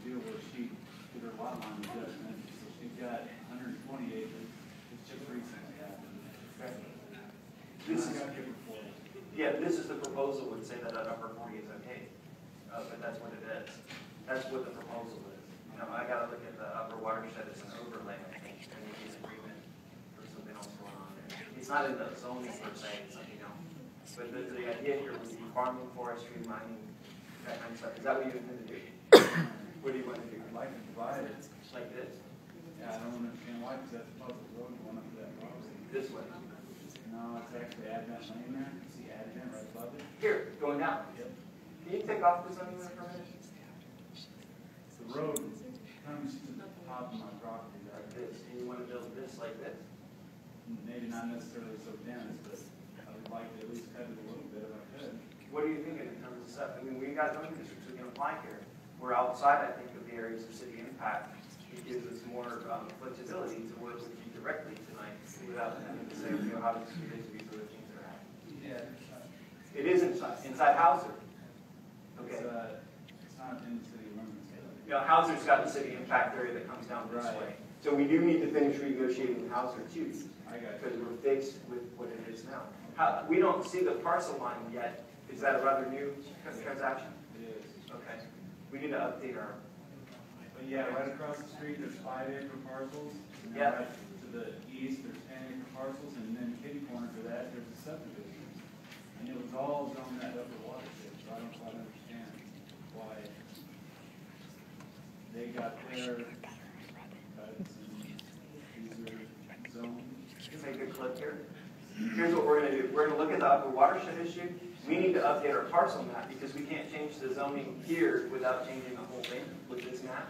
deal where she did her lot line adjustment, so she got 120 acres. It's just recently happened. This is the proposal would say that an upper 40 is okay, but that's what it is. That's what the proposal is. You know, I got to look at the upper watershed as an overlay, I think, and maybe an agreement for something else going on there. It's not in the zoning per se, it's something else. But the idea here would be farming, forestry, mining, that kind of stuff. Is that what you intend to do? What do you want to do? I'd like to divide it. Like this? Yeah, I don't understand why, because that's a public road going up to that property. This way? No, it's actually Advent Lane there. You see Advent right above it? Here, going down. Yep. Can you take off the zoning for a minute? The road comes to the top of my property Like there. this. And you want to build this like this? Maybe not necessarily so dense, but I would like to at least cut it a little bit if I could. What are you thinking in terms of stuff? I mean, we got zoning districts we can apply here. We're outside, I think, of the areas of city impact. It gives us more flexibility to work with you directly tonight without having to say, you know, how does these other things are happening. Yeah. It is inside Hauser. Okay. It's not in the city limits. You know, Hauser's got the city impact area that comes down this way. So we do need to finish renegotiating Hauser too. I got you. Because we're faced with what it is now. We don't see the parcel line yet. Is that a rather new transaction? It is. Okay. We need to update our. But yeah, right across the street, there's 5-acre parcels. And then Yeah. right to the east, there's 10-acre parcels, and then kitty corner to that, there's a subdivision. And it was all zoned that upper watershed, so I don't quite understand why they got their cuts and these are zoned. Make a clip here. Here's what we're going to do. We're going to look at the upper watershed issue. We need to update our parcel map because we can't change the zoning here without changing the whole thing with this map.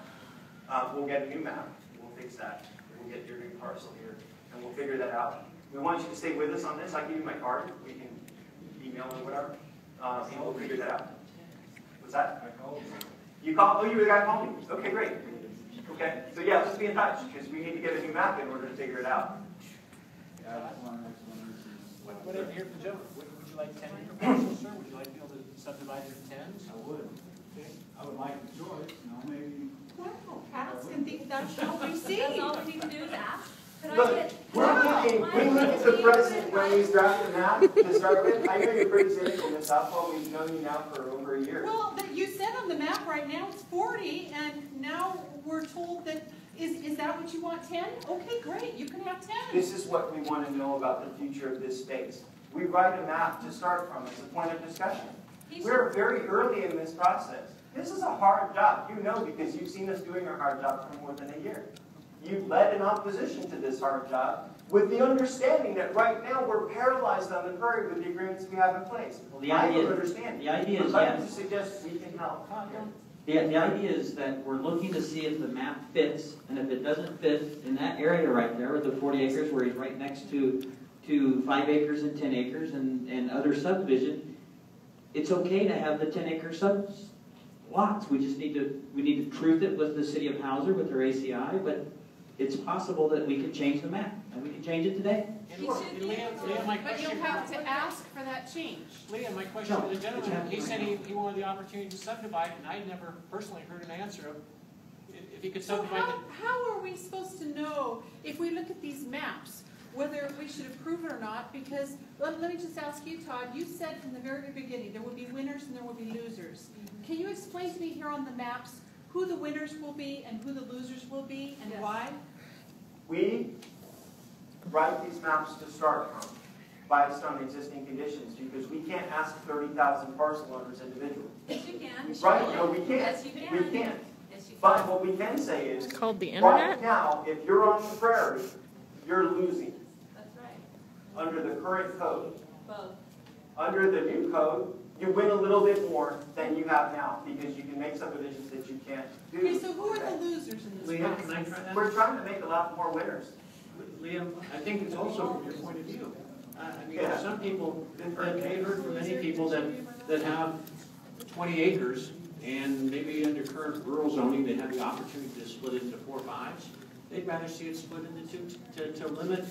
We'll get a new map. We'll fix that. We'll get your new parcel here, and we'll figure that out. We want you to stay with us on this. I'll give you my card. We can email or whatever, and we'll figure that out. What's that? I called them. You called? Oh, you were the guy calling me. Okay, great. Okay, so yeah, let's be in touch because we need to get a new map in order to figure it out. Yeah, that's one next one. What in here for Joe? Would you like 10 acre parcels, sir? Would you like to be able to subdivide into 10s? I would. Okay. I would like the choice, you know, maybe. Well, ask and think thou shalt That's receive. all we need to do is ask. Could I Look, get? we looked at the president when he's drafting the map to start with. I know you're pretty cynical, Ms. Southwell. We've known you now for over a year. Well, but you said on the map right now it's 40, and now we're told that, is that what you want, 10? Okay, great, you can have 10. This is what we want to know about the future of this space. We write a map to start from as a point of discussion. We're very early in this process. This is a hard job. You know because you've seen us doing our hard job for more than a year. You led in opposition to this hard job with the understanding that right now we're paralyzed on the prairie with the agreements we have in place. Well, the I idea- don't understand. the idea is, I'd like yes. to suggest we can help. The idea is that we're looking to see if the map fits, and if it doesn't fit in that area right there with the 40 acres where he's right next to 5 acres and 10 acres and other subdivision, it's okay to have the 10-acre lots. We just need to truth it with the city of Hauser with their ACI, but it's possible that we could change the map, and we can change it today. And Liam, my But question. you'll have to ask for that change. Liam, my question to the gentleman, he said he wanted the opportunity to subdivide, and I never personally heard an answer of if he could So subdivide. how are we supposed to know if we look at these maps whether we should approve it or not? Because let me just ask you, Todd. You said from the very beginning there will be winners and there will be losers. Can you explain to me here on the maps who the winners will be and who the losers will be and why? We write these maps to start from based on existing conditions because we can't ask 30,000 parcel owners individually. Yes, you can. Right? No, we can't. Yes, you can. We can't. Yes, you can. But what we can say is, It's called the right internet. now, if you're on the prairie, you're losing That's right. under the current code. Both. Under the new code, you win a little bit more than you have now because you can make subdivisions that you can't do. Okay, so who are the losers in this Liam, can I process? try that? We're trying to make a lot more winners. Liam, I think it's also from your point of view. I mean, Yeah. some people, I've heard from many people that have 20 acres and maybe under current rural zoning, they have the opportunity to split it into 4 or 5s. They'd rather see it split into 2 to limit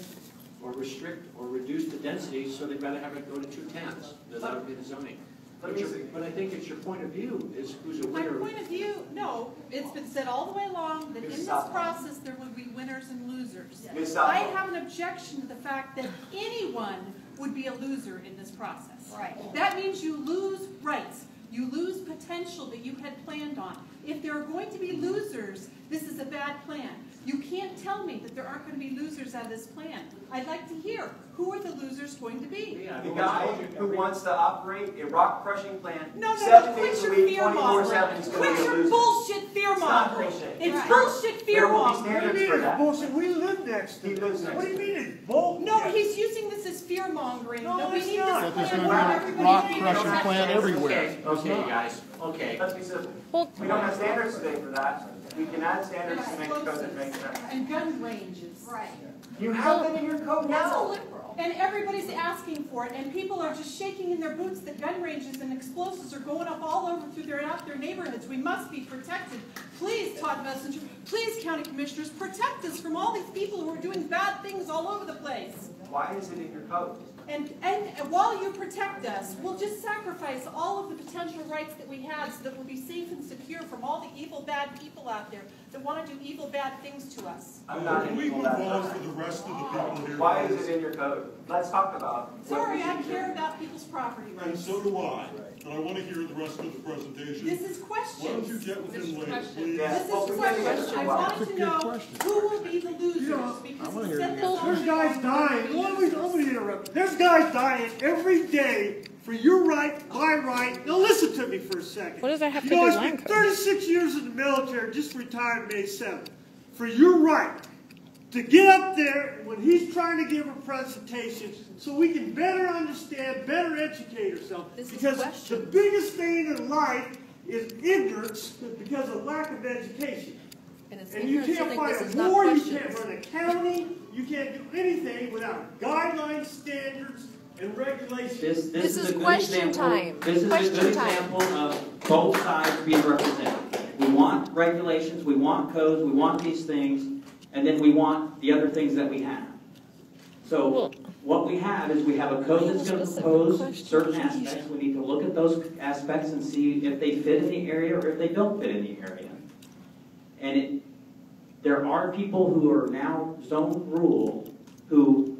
or restrict or reduce the density, so they'd rather have it go to 2 10s. That would be the zoning. But I think it's your point of view is who's a My winner. point of view, no, it's been said all the way along that in this process, there will be winners and losers. Ms. I Southall. have an objection to the fact that anyone would be a loser in this process. Right. That means you lose rights. You lose potential that you had planned on. If there are going to be losers, this is a bad plan. You can't tell me that there aren't going to be losers out of this plan. I'd like to hear, who are the losers going to be? Yeah, The guy who wants to operate a rock crushing plant No, 7 quit days a your week, fear-mongering. 24/7 is going Quit to be a your loser. bullshit It's not fear-mongering. bullshit. It's Right. bullshit There will be fear-mongering. standards for that. Bullshit, we live next to He lives next What do you to mean it's bull? No, he's using this as fear-mongering. No, That we it's need not. this But there's plan gonna where be everybody rock can be crushing protected. plant everywhere. Okay, guys, okay. Let's be simple. Well, We don't have standards today for that. We can add standards to make a code that makes sense. And gun ranges. right. You have that in your code That's a now. liberal. And everybody's asking for it, and people are just shaking in their boots that gun ranges and explosives are going up all over through their neighborhoods. We must be protected. Please, Todd Messenger, please, county commissioners, protect us from all these people who are doing bad things all over the place. Why is it in your code? And while you protect us, we'll just sacrifice all of the potential rights that we had so that we'll be safe and secure from all the evil, bad people out there that want to do evil, bad things to us. I'm not Can an we evil move bad on person. for the rest of the people here? Why is it in your code? Let's talk about what Sorry, we I should do. care about people's property And rights. so do I, but I want to hear the rest of the presentation. This is Why don't you questions. get with him later, please? Yeah. This Well, is we gotta get questions. this I one. wanted to know who will be the losers, because wanna we hear set the this on There's the guys wrong dying. foundation. Let me interrupt. There's guys dying every day for your right, my right. Now listen to me for a second. What does that have You to know, do I with land spent code? 36 years in the military, just retired May 7th. For your right to get up there when he's trying to give a presentation so we can better understand, better educate ourselves. This is Because the questions. biggest thing in life is ignorance because of lack of education. And you can't fight a war, you can't run a county, you can't do anything without guidelines, standards, and regulations. This is a good question example. time. This is a Question good time. example of both sides being represented. We want regulations, we want codes, we want these things, and then we want the other things that we have. So Well- what we have is we have a code that's going to Specific propose question. certain aspects. We need to look at those aspects and see if they fit in the area or if they don't fit in the area. And there are people who are now zone rural who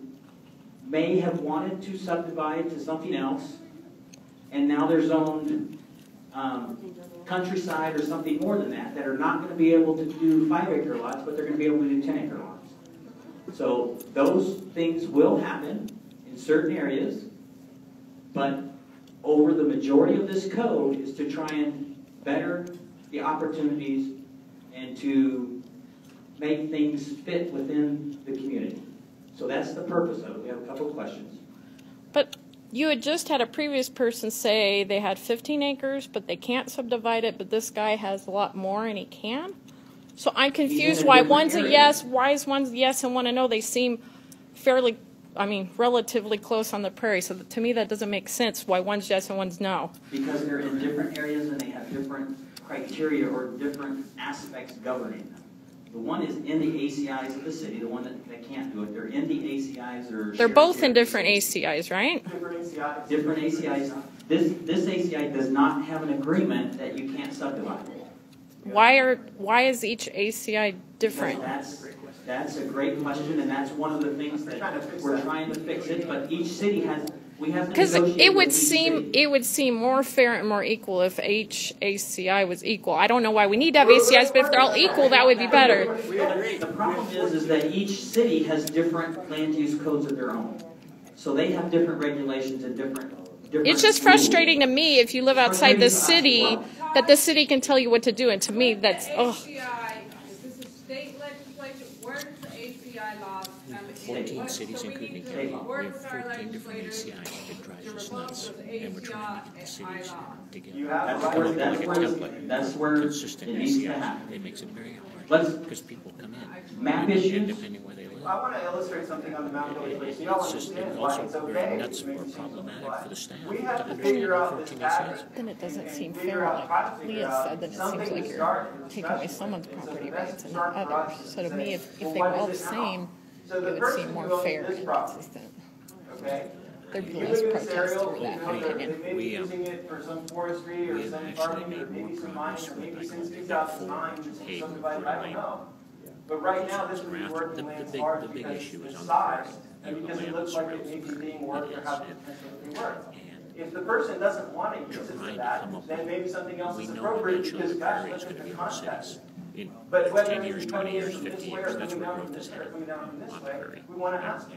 may have wanted to subdivide to something else, and now they're zoned countryside or something more than that are not going to be able to do 5-acre lots, but they're going to be able to do 10-acre lots. So those things will happen in certain areas, but over the majority of this code is to try and better the opportunities and to make things fit within the community. So that's the purpose of it. We have a couple of questions. But you had just had a previous person say they had 15 acres, but they can't subdivide it, but this guy has a lot more and he can? So I'm confused in a why different one's a area. yes, why is one's yes and one a no? They seem fairly, relatively close on the prairie. So to me, that doesn't make sense why one's yes and one's no. Because they're in different areas and they have different criteria or different aspects governing them. The one is in the ACIs of the city, the one that can't do it. They're in the ACIs or... They're shared both in areas. different ACIs, right? Different ACIs. Different ACIs. This ACI does not have an agreement that you can't subdivide. Why is each ACI different? That's a great question, and that's one of the things that we're trying to fix it, but each city has, we have to Because negotiate it with each city. it would seem more fair and more equal if each ACI was equal. I don't know why we need to have ACIs, but if they're all equal, that would be better. The problem is that each city has different land use codes of their own. So they have different regulations and different It's just frustrating to me if you live outside the city that the city can tell you what to do, and to me that's ACI, this is state legislation, where's the ACI laws come in? 14 cities in Kootenai County. We have 14 different ACIs. It drives us nuts. And we're trying to get the cities together. You have That's a where, right. that's where, that's where it Consistent needs to ACIs. happen. It makes it very hard. Let's Because people come in. map And issues. depending where they live. I want to illustrate something on the Mount Village list. You don't It's just understand why also it's very okay nuts to make or decisions on the problematic fly. for the staff We to have to understand figure all out 14 this pattern. ACIs. then it doesn't and seem figure fair. out how to Like figure Leah out said, then it something seems to like start you're with taking away discussion. someone's And so property the best rights and start not for us others. is So to say, me, if well, they what were all is the it now? same, So it the would person seem who more owns fair this and property, consistent. okay, There'd be You less look at this protests aerial, over you that. know, they may be using it for some forestry or some farming, or maybe some mining, or maybe since 2009, just subdivided, I don't know. But right now, this would be working land as large because it's size, and because it looks like it may be being worked or has the potential to be worked. If the person doesn't want to use it for that, then maybe something else is appropriate, because gosh, look at the context. But whether 10 years, it's 20 coming in years, from this 50 way or years, that's coming where down from growth this is way or headed coming down from this on way, the prairie. we want to ask.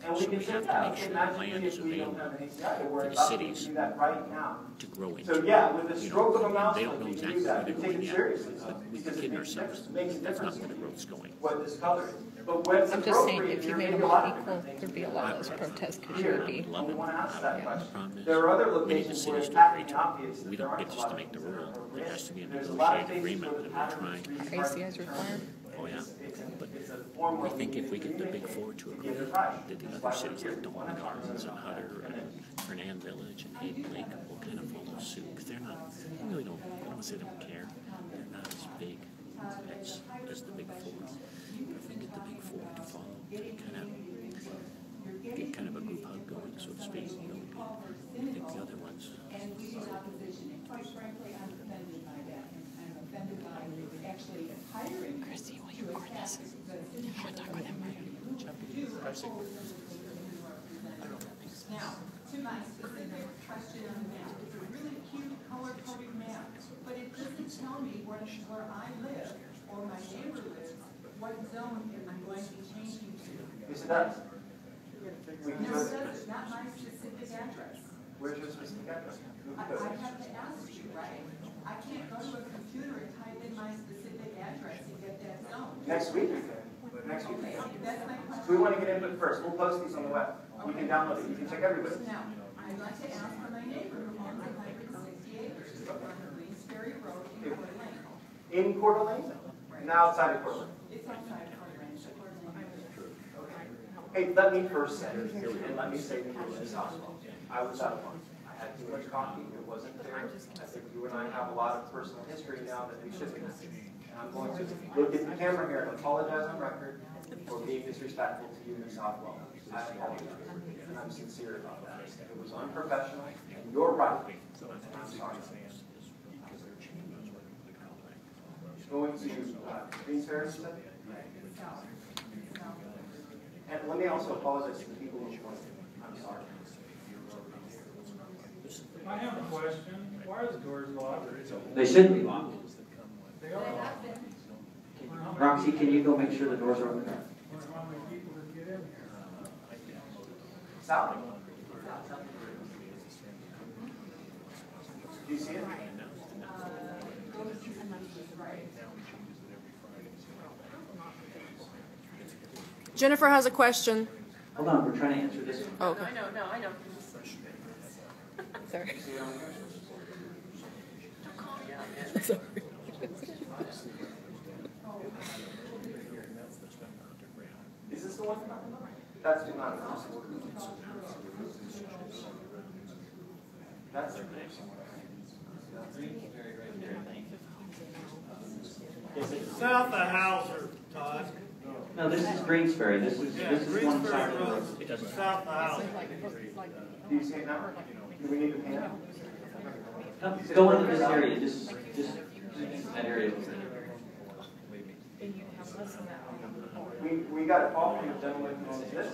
And we So can we say have to that, make okay, sure the magically, land is if we don't available have an ACI to for worry the about, we can cities do that right now. to grow into. So yeah, with the You stroke of a know, mouse, they don't know we can exactly do where that, they're we take going it yet, seriously. but we Because can it kid makes ourselves. makes a That's not difference where the growth's going. what this color is. But when it's I'm just saying, appropriate, if you there made may be them a lot all of equal, different things there'd be we a can lot do. less protests because Here, you'd be. and we want to ask that question. Problem is, There are other we need the locations where cities it's to agree patently to it. obvious that We there don't aren't get a just lot to of make the things that rule. are There has to be a There's a lot of negotiated cases where agreement the that pattern we're is trying. ACI's required. Oh, yeah. But it's a form we where think if we get the communicate big four to agree, get it right. that the That's other why we're cities here. like We want Dalton to Gardens talk and about Hutter it. and Fernand Village and Hayden Lake will kind of follow suit. Because they're not, they really don't, I don't want to say they don't care. They're not as big as the big four. But if we get the big four to follow, get kind of a group hug going, so to speak, you know, I think the other ones. And we in opposition, and quite frankly, I'm offended by that. I'm offended by actually hiring Chrissy, will you to record attack this? the city. I want to talk with him. Now, to my specific question on the map, it's a really cute color-coded map, but it doesn't tell me where I live or my neighbor lives, what zone am I going to be changing to. Yes, it does. We can No, go, it doesn't, not my specific address. where's your specific address? I have to ask you, right? I can't go to a computer and type in my specific address and get that zone. Next week we can. Next week we Okay, can. that's my question. So we want to get input first. We'll post these on the web. You can download it. You can check everybody. Now, I'd like to ask for my neighbor who owns 160 acres on Greensbury Road in Coeur d'Alene. In Coeur d'Alene? Now outside of Coeur d'Alene. It's outside of Coeur d'Alene, so Coeur d'Alene. Hey, let me first say, and let me say before this hospital, I was out of luck. I had too much coffee, it wasn't fair. I think you and I have a lot of personal history now that we should be. And I'm going to look at the camera here and apologize on record for being disrespectful to you, Ms. Hopwell. I apologize, and I'm sincere about that. It was unprofessional, and you're right, and I'm sorry. Going to Greensbury, you said? And let me also apologize to the people who joined. I'm sorry. I have a question. Why are the doors locked? They shouldn't be locked. They are locked. Roxy, can you go make sure the doors are open? Wonder how many people would get in here? Sally? Do you see it? Jennifer has a question. Hold on, we're trying to answer this one. Oh, okay. I know. Sorry. Is this the one? That's not. That's South of Hauser, Todd. No, this is Greensbury. This is one side of the road. It doesn't. South of Hauser. Do you see it now? Do we need to pan it? No, go into this area, just that area. We got a call from the gentleman who owns this.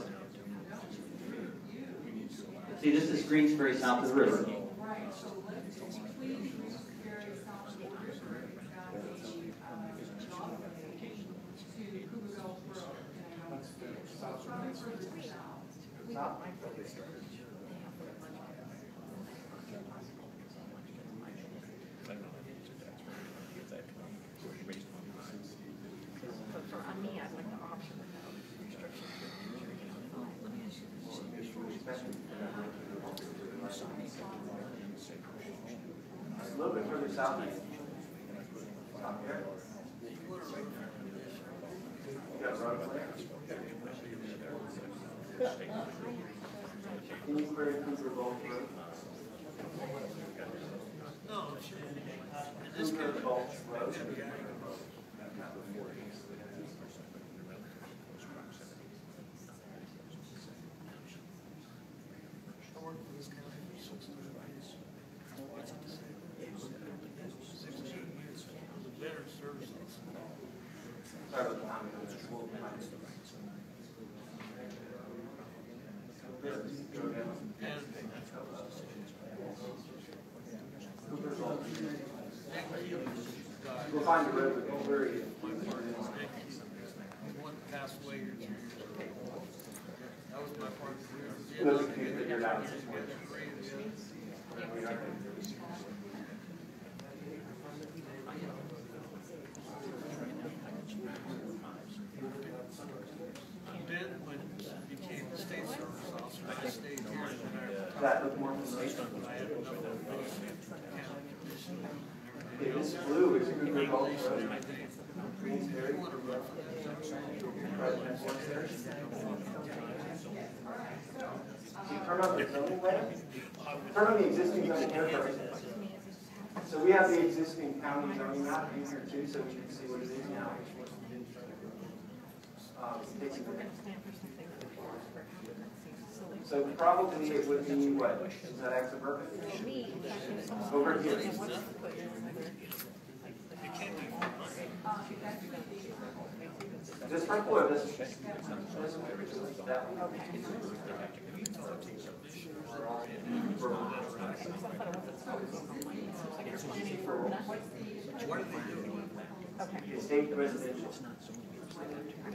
See, this is Greensbury south of the river. Right, so let's, between Greensbury, south of the river, it's got the, to Cougar Gulch Road. And I know it's from further south. A little bit further south. Stop here. You got a road clear? Can you clear Cougar Gulch Road? Cougar Gulch Road. Sorry about the timing of this. We'll find a road, don't worry. One passed away here 2 years ago. That was my part. Those of you that you're not. Then when he became the state service officer, I stayed here. That look more familiar. Okay, this blue is Cougar Gulch Road. Greensbury. You turn on the zoning layer. Turn on the existing zoning here first. So we have the existing county zoning map in here too, so we can see what it is now. So probably it would be what? Is that exit Burke? Over here. Just right below this. That one. What are they doing? Estate residential.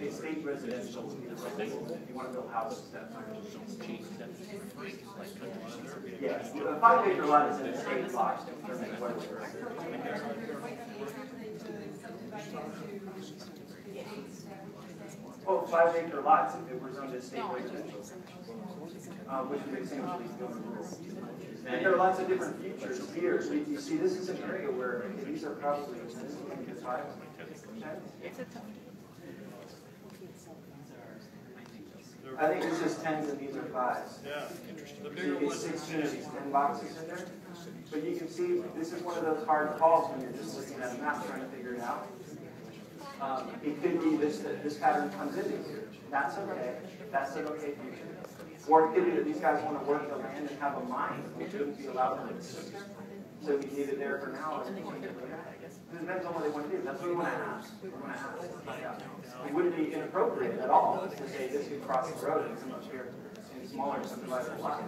Estate residential. If you want to build houses, that's yeah, a 5-acre lot is an estate lot. Oh, 5-acre lots if it were zoned as estate residential, which would essentially go to rural. And there are lots of different features here. So you see, this is an area where these are probably existing because 5. I think this is 10s and these are 5s. Yeah. So you get 16 of these 10 boxes in there. But you can see this is one of those hard calls when you're just looking at a map trying to figure it out. It could be this pattern comes into here. That's okay. That's an okay future. Or it could be that these guys want to work the land and have a mine, which wouldn't be allowed in the system. So we leave it there for now. It depends on what they want to do. That's what we want to ask. It wouldn't be inappropriate at all to say this could cross the road and come up here in smaller subdivided lots.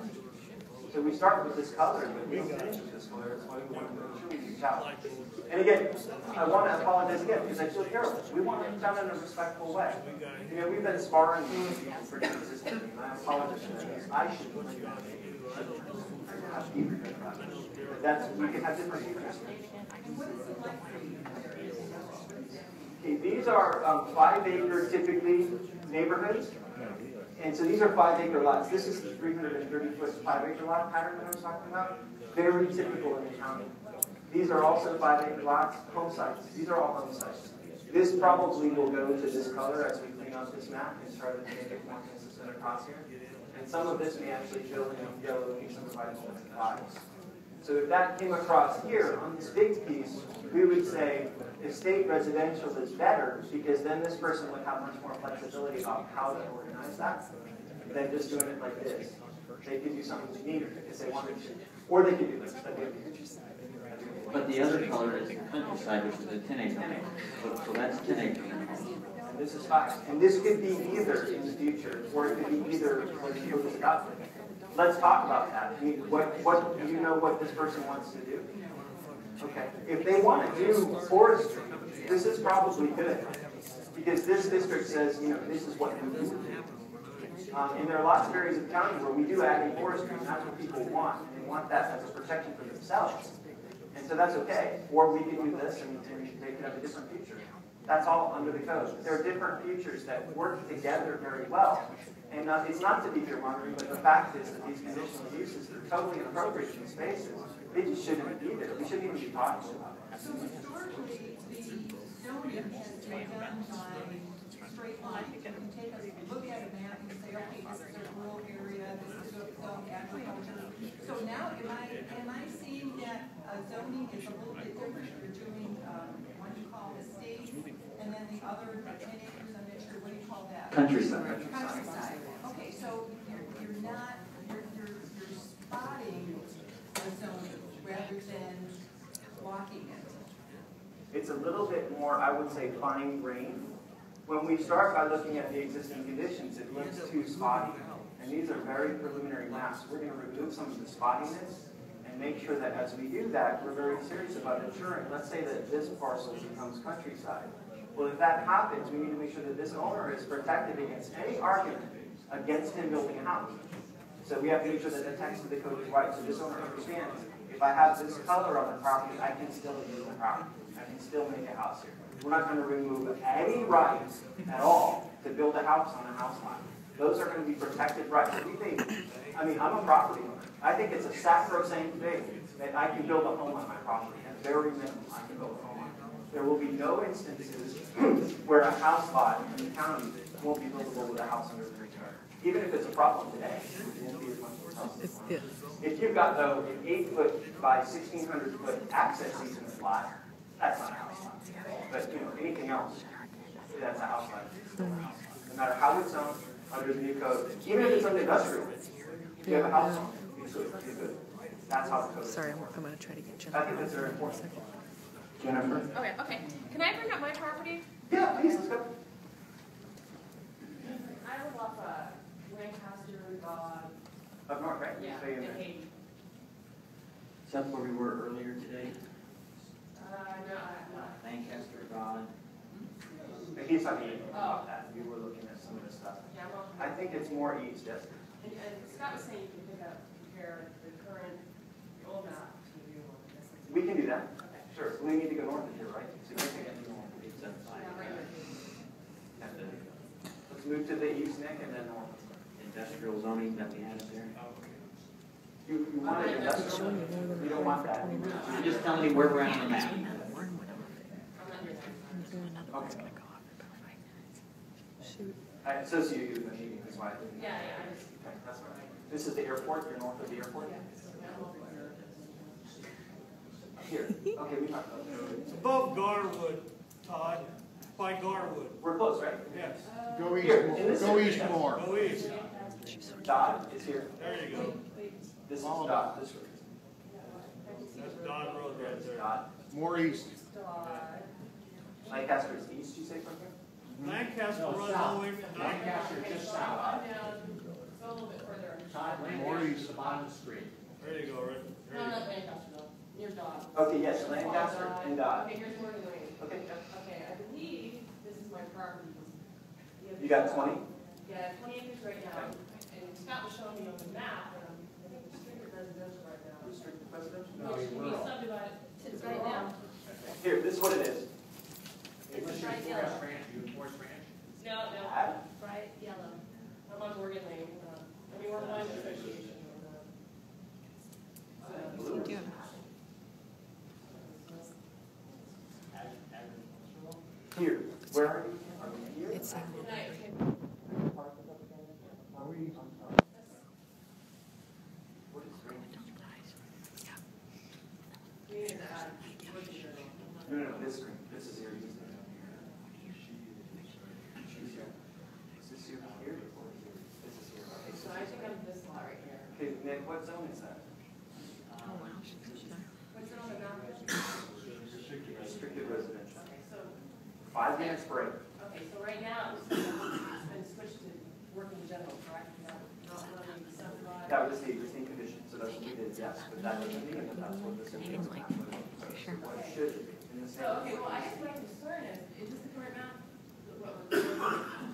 So we start with this color, but we don't finish with this color. That's why we want to make sure we reach out. And again, I want to apologize again because I feel terrible. We want it done in a respectful way. You know, we've been sparring for consistently, and I apologize for that. I should be but that's, we can have different features. Okay, these are 5-acre typically neighborhoods. And so these are 5-acre lots. This is the 330-foot 5-acre lot pattern that I was talking about. Very typical in the county. These are also 5-acre lots, home sites. These are all home sites. This probably will go to this color as we clean up this map and try to make it more consistent across here. And some of this may actually fill in yellow and subdivided into 5s. So if that came across here on this big piece, we would say estate residential is better because then this person would have much more flexibility about how to organize that than just doing it like this. They could do something neater if they wanted to. Or they could do this. But the other color is countryside, which is a 10-acre. So that's 10 acres. And this is 5. And this could be either in the future, or it could be either like you just got. Let's talk about that. I mean, what do you know what this person wants to do? Okay. If they want to do forestry, this is probably good. Because this district says, you know, this is what we do. And there are lots of areas of the county where we do ag and forestry, and that's what people want. And they want that as a protection for themselves. And so that's okay. Or we could do this and they could have a different future. That's all under the code. There are different futures that work together very well. And it's not to be fear-mongering, but the fact is that these conditional uses are totally inappropriate in spaces. They just shouldn't be there. We shouldn't even be talking about it. So historically, the zoning has been done by straight line. You can take a look at a map and say, okay, this is a rural area, this is a zone agriculture. So now, am I seeing that zoning is a little bit different? You're doing what you call estates, and then the other 10 acres, I'm not sure, what do you call that? Countryside. Countryside. Okay, so you're not, you're spotting the zoning rather than blocking it. It's a little bit more, I would say, fine-grained When we start by looking at the existing conditions, it looks too spotty. And these are very preliminary maps. We're going to remove some of the spottiness and make sure that as we do that, we're very serious about ensuring, let's say that this parcel becomes countryside. Well, if that happens, we need to make sure that this owner is protected against any argument against him building a house. So we have to make sure that the text of the code is right. So this owner understands, if I have this color on the property, I can still use the property. I can still make a house here. We're not going to remove any rights at all to build a house on a house lot. Those are going to be protected rights. We think, I mean, I'm a property owner. I think it's a sacrosanct thing that I can build a home on my property. At very minimum, I can build a home on it. There will be no instances where a house lot in the county won't be buildable with a house under the return. Even if it's a problem today, it won't be as much of a problem. If you've got, though, an 8-foot by 1,600-foot access easement lot, that's not a house lot. But, you know, anything else, that's a house lot. No matter how it's zoned, under the new code, even if it's under industrial, if you have a house on it, you're good. That's how the code is. Sorry, I'm going to try to get Jennifer. I think that's very important. Jennifer? Okay. Can I bring up my property? Yeah, please, let's go. I live off Lancaster, God. Up north, right? Yeah, So you're in in there. Hayden. Is that where we were earlier today? No, I'm not. Lancaster, God. He's talking about that. We were looking at some of this stuff. Yeah, I'm off. I think it's more east, yes. And Scott was saying you can compare the current, the old map to the new one. We can do that. Okay. Sure. We need to go north of here, right? So we can get north. Yeah, right there. Let's move to the east, Nick, and then north. Industrial zoning that we had there. You want it industrial? You don't want that. You're just telling me where we're at on the map. Okay. I associate you with the meeting, that's why I didn't. Yeah. Okay, that's right. This is the airport, you're north of the airport? Here, okay, we talked about that. It's above Garwood, Todd, by Garwood. We're close, right? Yes. Go east, Here, in this go area. east more. Go east. Dodd is here. There you go. This is Dodd, this road. That's Dodd Road right There's there. Dodd. More east. Lancaster is east, you say, from here? Lancaster runs all the way from Lancaster just south. Go a little bit further. Todd, Lancaster's the bottom of the street. There you go, right? There No, you go. not Lancaster, though. Near Dodd. Okay, yes, Lancaster and Dodd. Okay, here's Morgan Lane. Okay. Okay, I believe this is my property. You got 20? Yeah, 20 acres right now. And Scott was showing me on the map, I think it's restricted residential right now. Restricted residential? Which can be subdivided right now. Here, this is what it is. It's What's your bright yellow. Forest Ranch, you in Forest Ranch? No, bright yellow. I'm on Morgan Lane. I mean, we're on the association. What's he doing? Here, where are you? Are we here? It's Good night. Are we? What is green? No, this green. This is here. She's here. Is this you here or here? This is here. Okay, So I think I'm this lot right here. okay, Nick, what zone is that? What's it on the map? Restricted residential. Okay, so 5 minutes break. Okay, so right now, it's been switched to working general, correct? Not running subdivided? That was the existing condition, so that's what we did, yes, but that doesn't mean that that's what this is. What it should be in the So, okay, same. well, I guess my concern is this the current map?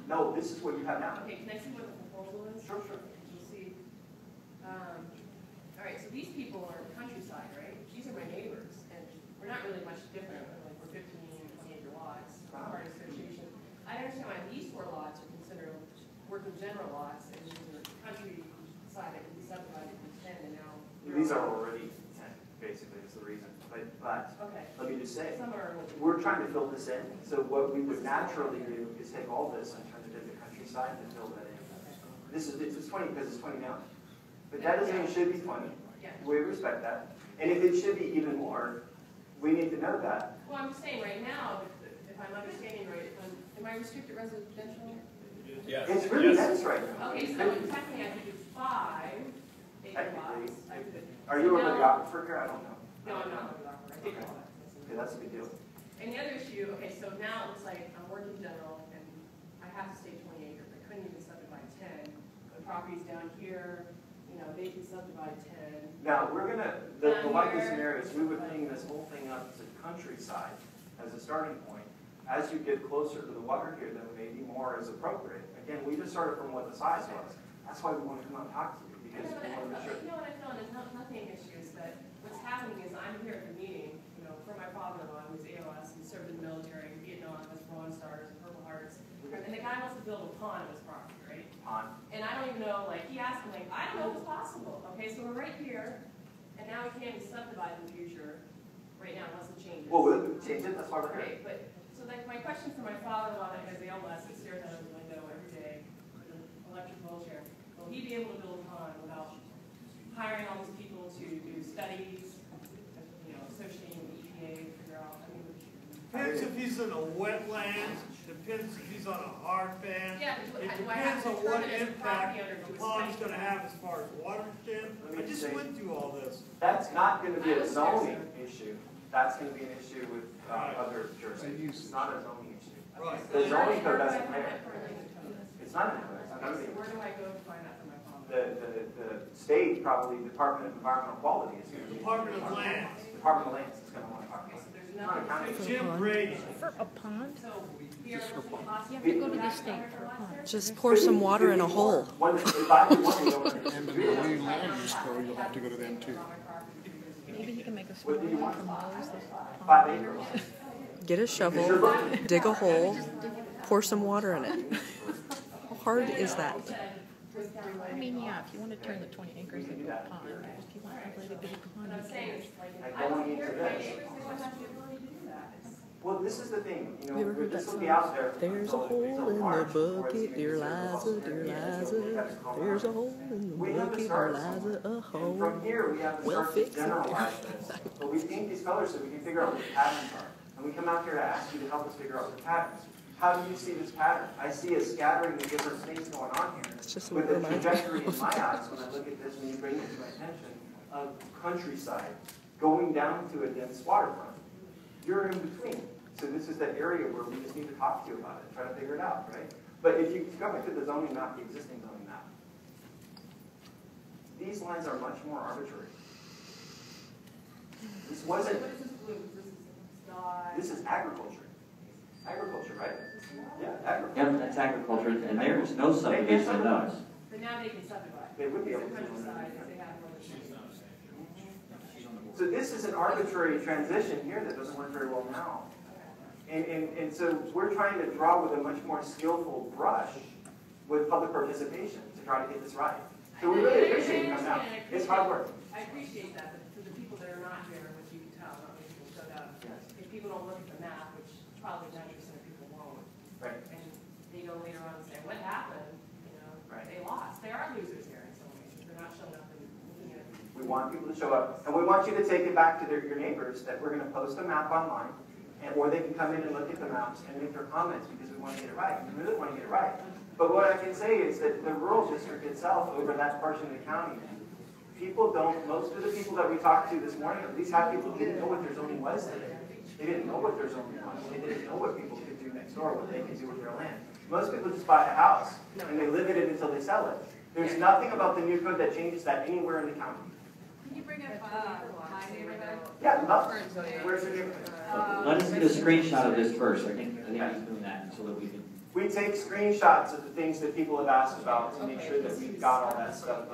No, this is what you have now. Okay, can I see what the proposal is? Sure, sure. You see, all right, so these people are countryside, right? These are my neighbors, and we're not really much different, like we're 15 and 20 acre lots, part of association. I understand why these 4 lots are considered working general lots, and these are countryside that can be subdivided into 10, and now. These are already 10, basically, is the reason. But Okay. let me just say, Some are. we're trying to fill this in, so what we would naturally do is take all this and turn it into countryside and fill that in. This is, it's 20 because it's 20 now. But that doesn't mean it should be 20. Yeah. We respect that. And if it should be even more, we need to know that. Well, I'm just saying right now, if I'm understanding right, am I restricted residential? Yes. It's really dense right now. Okay, so technically I could do 5 acre lots. I could- Are you a Now- videographer here? I don't know. No, I'm not. I think Okay, that's a big deal. And the other issue, okay, so now it looks like I'm working general, and have to stay 20 acres. I couldn't even subdivide 10. The property's down here, you know, they can subdivide 10. Now, we're gonna, the likely scenario is we would clean this whole thing up to countryside as a starting point. As you get closer to the water here, then maybe more is appropriate. Again, we just started from what the size was. That's why we want to come out and talk to you, because we want to make sure. You know what I found is nothing issue is that what's happening is I'm here at the meeting, you know, for my father-in-law who's AOS and served in the military, Vietnam, has Bronze Stars and Purple Hearts. And the guy wants to build a pond on his property, right? Pond. And I don't even know, like, he asked me, like, I don't know if it's possible. Okay, so we're right here, and now we can't even subdivide in the future, right now, unless it changes. Well, we'll change it, that's why we're here. Okay, but, so like, my question for my father-in-law that has ALS and stares out of the window every day with an electric wheelchair, will he be able to build a pond without hiring all these people to do studies, you know, associating with EPA to figure out, I mean, Depends if he's in a wetland, depends if he's on a hard pan. yeah, It do I have depends to on what determine as a property impact owner the who is pond's spending- gonna have as far as water depth. I just went through all this. That's not going to be a zoning issue. That's going to be an issue with other jurisdictions. It's not a zoning issue. Right. The zoning code Where do I doesn't find care. that currently? It's not in the code. It's not Okay, in so the where do I go to find that for my father? The state, probably Department of Environmental Quality is going to be. Department of Lands. Department of Lands is going to want to talk Okay, about so it. there's It's not a nothing. county. Jim Brady. For a pond? So, here, You have to go to the state for a pond. Just pour some water in a hole. If I want to go in. And the Marine Land Use Code, you'll have to go to them too. Maybe he can make a small What do you one want? from those. 5 acres. Get a shovel, dig a hole, pour some water in it. How hard is that? I mean, yeah, if you want to turn the 20 acres into a pond, if you want to let it be a pond, What I'm you saying can. is, like, Like if I going don't into hear this. 20 acres, they don't have the ability to do that. Well, this is the thing, you know, You ever heard this that will be song? out there. There's a hole in the bucket, dear Liza, dear Liza. There's a hole in the bucket, dear Liza, a And hole. from here, we have to Well, start to fix it. generalize this. But we paint these colors so we can figure out what the patterns are. And we come out here to ask you to help us figure out the patterns. How do you see this pattern? I see a scattering of different things going on here. That's just what With it a reminds me trajectory in of. my eyes when I look at this, when you bring it to my attention, of countryside going down to a dense waterfront. You're in between. So this is that area where we just need to talk to you about it, try to figure it out, right? But if you go back to the zoning map, the existing zoning map, these lines are much more arbitrary. This wasn't, What is this blue? This is not. this is agriculture. Agriculture, right? Yeah, agriculture. Yep, that's agriculture, and there's no subdivision in those. But now they can subdivide. They would be able It's a to. countryside, if they have more than So this is an arbitrary transition here that doesn't work very well now. And so we're trying to draw with a much more skillful brush with public participation to try to get this right. So we really appreciate you coming out. It's hard work. I appreciate that, but for the people that are not here, which you can tell, not many people showed up, if people don't look at the map, which probably 90% of people won't, Right. and they go later on and say, what happened? You know, Right. they lost. They are losers here in some ways. They're not showing up and looking at it. We want people to show up. And we want you to take it back to your neighbors that we're going to post a map online. Or they can come in and look at the maps and make their comments because we want to get it right. We really want to get it right. But what I can say is that the rural district itself, over that portion of the county, people don't, most of the people that we talked to this morning, at least half people didn't know what their zoning was today. They didn't know what their zoning was. They didn't know what people could do next door, what they could do with their land. Most people just buy a house and they live in it until they sell it. There's nothing about the new code that changes that anywhere in the county. Can you bring up my neighborhood? Yeah, where's your neighborhood? Let us get a screenshot of this first. I think he's doing that so that we can. We take screenshots of the things that people have asked about to make sure that we've got all that stuff.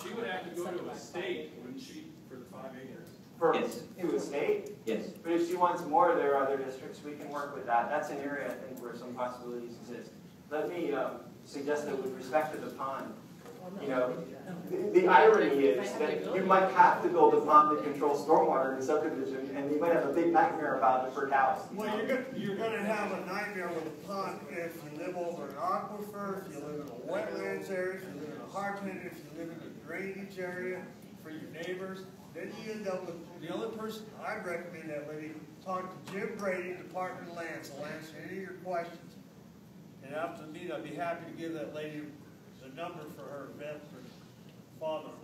She would have to go to a state, wouldn't she, for the 5 acres? Yes. To a state? Yes. But if she wants more, there are other districts, we can work with that. That's an area, I think, where some possibilities exist. Let me suggest that with respect to the pond, you know, the irony is that you might have to build a pond that controls stormwater in a subdivision, and you might have a big nightmare about it for cows. Well, you're gonna have a nightmare with a pond if you live over an aquifer, if you live in a wetlands area, if you live in a hard pan, if you live in a drainage area for your neighbors. Then you end up with, the other person, I'd recommend that lady, talk to Jim Brady, Department of Lands, he'll answer any of your questions. And after the meeting, I'd be happy to give that lady the number for her vet, for father-in-law.